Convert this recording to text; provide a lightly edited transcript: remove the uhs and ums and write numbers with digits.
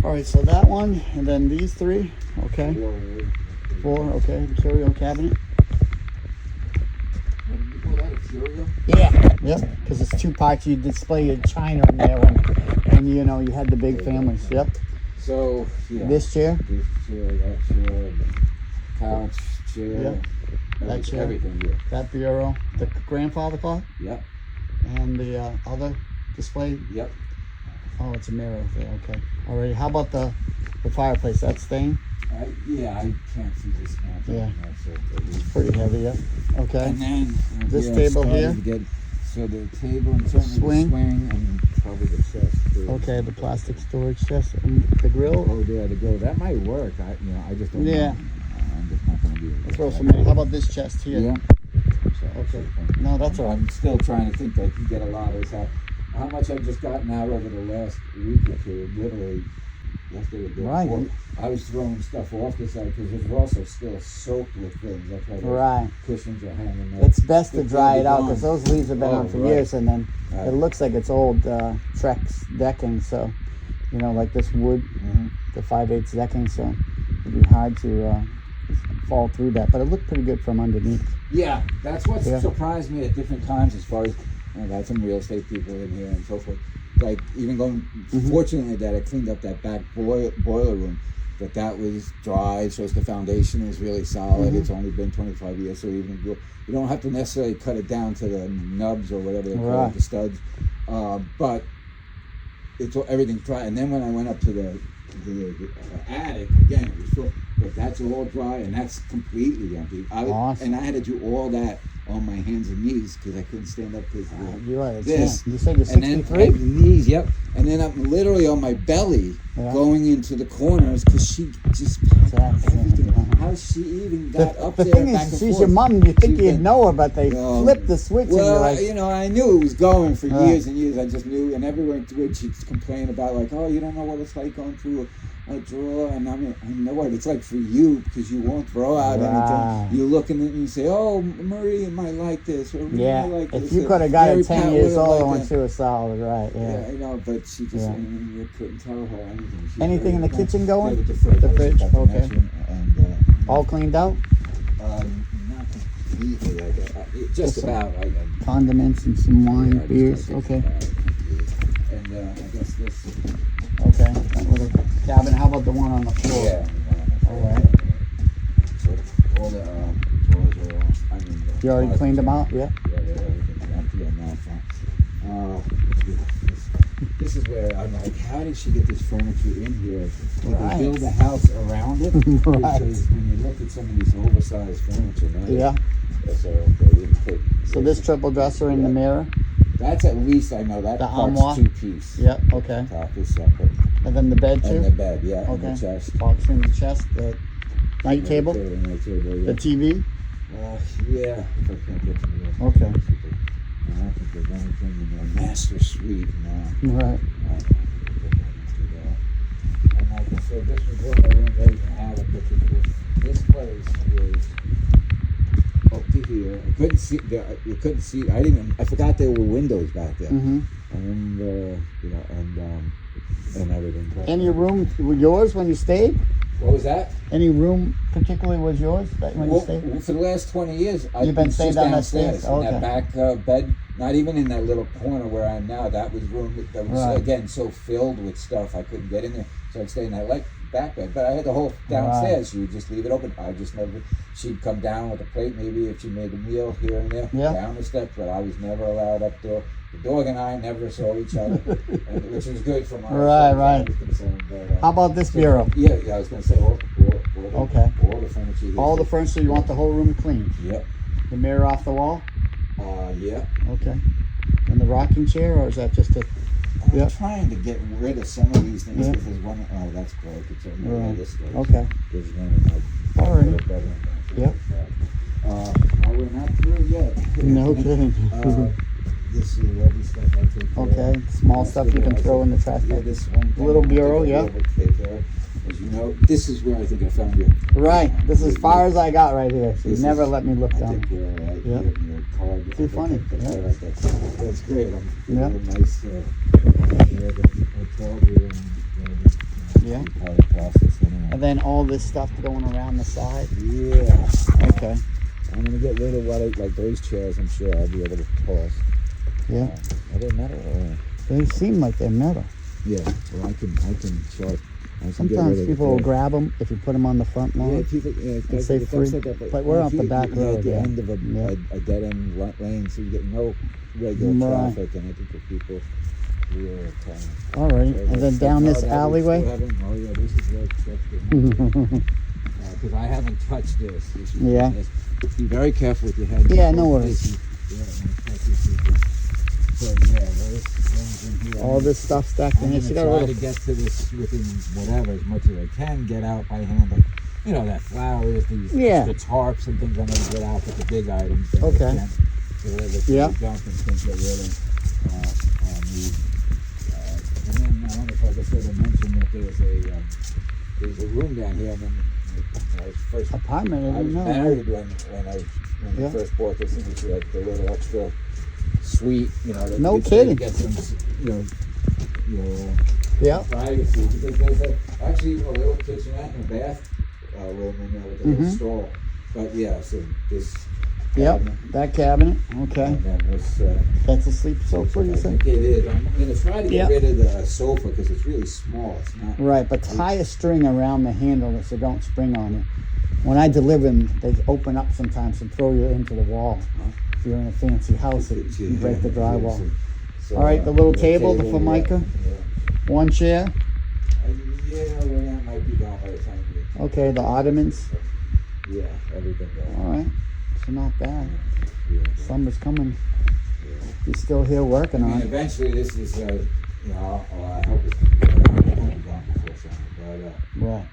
All right, so that one, and then these three, okay. 4, okay, curio cabinet. You call that a curio? Yeah, yep, because it's 2 parts. You display your china in there when you know, you had the big families, yep. So, yeah. This chair? This chair, that chair, couch, chair. Yep. That chair. Everything here. That bureau, the grandfather clock? Yep. And the other display? Yep. Oh, it's a mirror there, okay. All right, how about the fireplace? That's staying? Yeah, I can't see this now. Yeah. Pretty heavy, yeah. Okay. And then this table here? So the table and certainly swing. The swing and probably the chest too. Okay, the plastic storage chest and the grill. Oh, yeah, the grill. That might work. I just don't know. I'm just not going to be able to throw some in. How about this chest here? Yeah. Okay. No, that's all right. I'm still trying to think I can get a lot of this. How much I've just gotten out over the last week or two, literally yesterday or the day before. I was throwing stuff off the side because it was also still soaked with things. That's why those cushions are hanging there. It's best to dry it out because those leaves have been on for years, and then it looks like it's old Trex decking. So, you know, like this wood, the 5/8 decking. So it'd be hard to fall through that, but it looked pretty good from underneath. Yeah, that's what surprised me at different times as far as I've had some real estate people in here and so forth. Like even going, fortunately that I cleaned up that back boiler room, that was dry, shows the foundation is really solid. It's only been 25 years, so even you don't have to necessarily cut it down to the nubs or whatever they call it, the studs. But it's everything's dry. And then when I went up to the attic, again, it was full, but that's all dry and that's completely empty. And I had to do all that on my hands and knees because I couldn't stand up because this. You said you're 63? And then knees, yep. And then I'm literally on my belly going into the corners because she just packed everything. How she even got up there? The thing is, she's your mom. You think you'd know her, but they flipped the switch. Well, I knew it was going for years and years. I just knew, and everywhere to it, she'd complain about like, oh, you don't know what it's like going through a drawer, and I know what it's like for you because you won't throw out anything. You look in it and you say, "Oh, Marie might like this." Or, like if this. you could have got Mary it 10 Pat years old like when she was solid, right? Yeah, I know, but she just you couldn't tell her anything. Anything in the kitchen going? Yeah, the fridge. Okay. And, all cleaned out? Not completely. Just about. Condiments and some wine, beers. Okay. And I guess this. Okay. That little cabin. How about the one on the floor? Yeah. All right. So all the drawers are all. You already cleaned them out? Yeah. Yeah, everything's empty on that front. This is where I'm like, how did she get this furniture in here? Did they build a house around it? Because when you look at some of these oversized furniture, so they didn't put. So this triple dresser in the mirror? That's at least I know that the part's armoire? 2-piece. Yep. Okay. The top is separate. And then the bed too. And the bed, yeah. Okay. And the chest. Box in the chest. The night table. Night table, yeah. The TV. Yeah. If I can't get to the Okay. I don't think there's anything in the master suite now. Right. And like I said, this was what I didn't even have a picture of. This place is up to here. I couldn't see. You couldn't see. I forgot there were windows back there. And and everything. Any room yours when you stayed? What was that? Any room particularly was yours when you stayed? For the last 20 years, You've been staying downstairs? In that back bed, not even in that little corner where I am now. That was room that was, again, so filled with stuff I couldn't get in there. So I'd stay in that back bed. But I had the whole downstairs. She would just leave it open. I just never, she'd come down with a plate maybe if she made a meal here and there, down the steps, but I was never allowed up there. The dog and I never saw each other, which was good for my right. How about this bureau? Yeah, I was going to say all the furniture. All the furniture, you want the whole room clean? Yep. The mirror off the wall? Yeah. Okay. And the rocking chair, or is that just a... I'm trying to get rid of some of these things because one... Oh, that's broke. It's over this way. Okay. There's one in my... All right. Yep. Well, we're not through yet. No kidding. This is heavy stuff I take care of. Small stuff you can throw in the trash can. This one little bureau, As you know, this is where I think I found you. Right. This is as far as I got right here. She never let me look down. I think you're all right. Your card. Too funny. That's great. I'm yeah. Nice. I told you. Yeah. Part of the process anyway. And then all this stuff going around the side. Yeah. Okay. I'm gonna get rid of like those chairs. I'm sure I'll be able to toss. Yeah. Are they metal or? They seem like they're metal. Yeah. Well, I can sort. Sometimes people will grab them if you put them on the front lawn. Yeah, people. Yeah, and say free. But we're off the back road. At the end of a dead end lane, so you get no regular traffic, and I think the people. All right, and then down this alleyway. Oh yeah, this is where it's good. Because I haven't touched this. Yeah. Be very careful with your head. Yeah, no worries. So yeah, those things in here. All this stuff stacked in here. I'm gonna try to get to this within whatever, as much as I can, get out by hand. Like, you know, that flowers, these extra tarps and things I'm gonna get out, but the big items. Okay. Yeah. Junk and things that really need. And then I don't know if like I said, I mentioned that there's a room down here, and then when I was first apartment. I was married when we first bought this, and it's like the little extra suite, you know. No kidding. Get some, privacy, because there's actually a little kitchenette and a bath room in there with a little stall. But yeah, so this. Cabinet. That cabinet. Okay. And then this, that's a sleep sofa, you I said? think it is. I'm going to try to get rid of the sofa because it's really small. It's not. Right, but tie a string around the handle so don't spring on it. When I deliver them, they open up sometimes and throw you into the wall. If you're in a fancy house, you break the drywall. So, all right, the little table, the Formica. One chair. That might be gone by the time you. Okay, the ottomans. Yeah, everything gone. All right, so not bad. Yeah. Summer's coming. You're still here working on it. Eventually, this is, I hope it's gone before summer, but right.